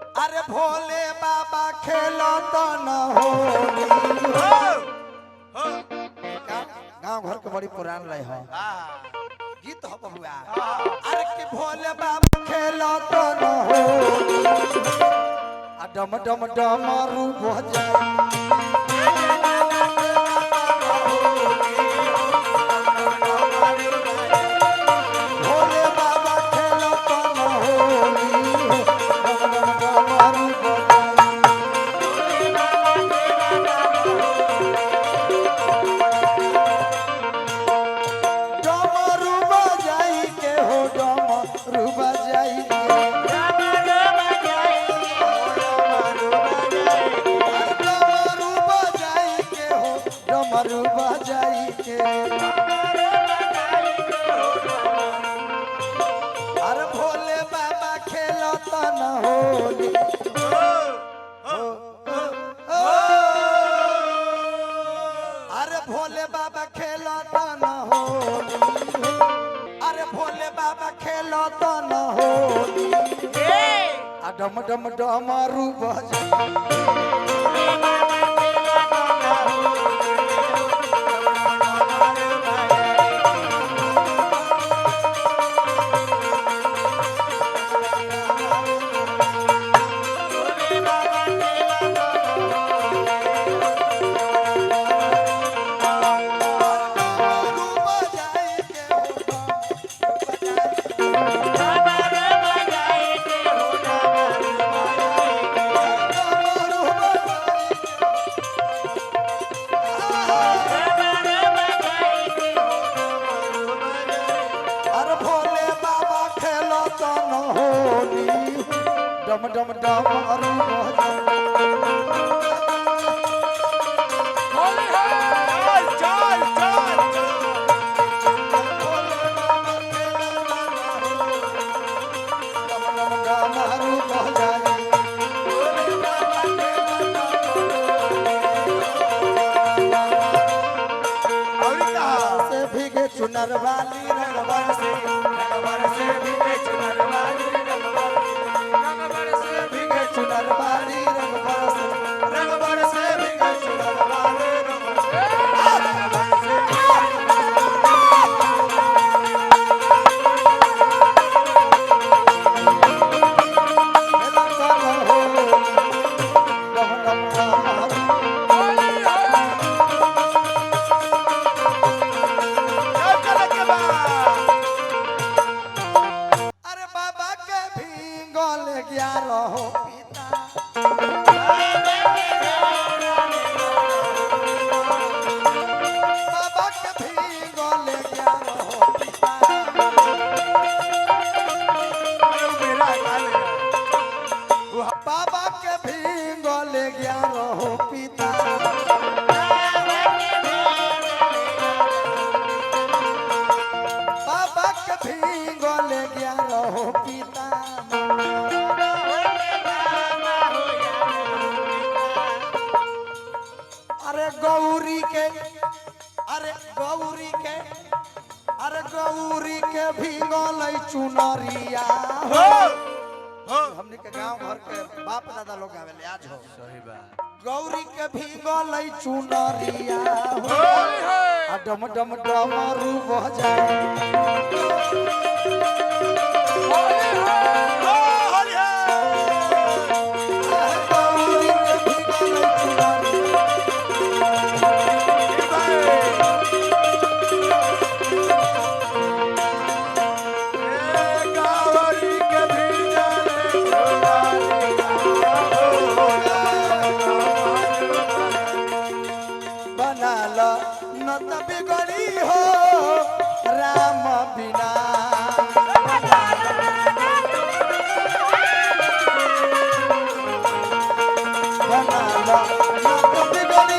अरे भोले बाबा खेलो तो न होली गाँव घर के बड़ी पुरान रहे हो गीत हो बबुआ। अरे कि भोले बाबा खेलो तो न होली डम डम डमरू बजाए भोले बाबा खेलो तो न होली अरे भोले बाबा खेलो तो न होली डम डम डमरू बजाए डम डम डमरू से भीगे चुनर वाली रंगवर से भीगे चुनर वाली चुनर वाली रंग बरसे भीगे चुनर वाली अरे बाबा के भी गोल गया रहो बाबा के भी गोले गया रहो पिता बाबा के भी गोले गया रहो पिता अरे गौरी के भी गोले चुनरिया हमने के गांव घर के बाप दादा लोग आवेले आज हो सही बात गौरी के भीगल चुनरिया हो डम डम डमरू बजाए बिगड़ी हो राम बिना बना लो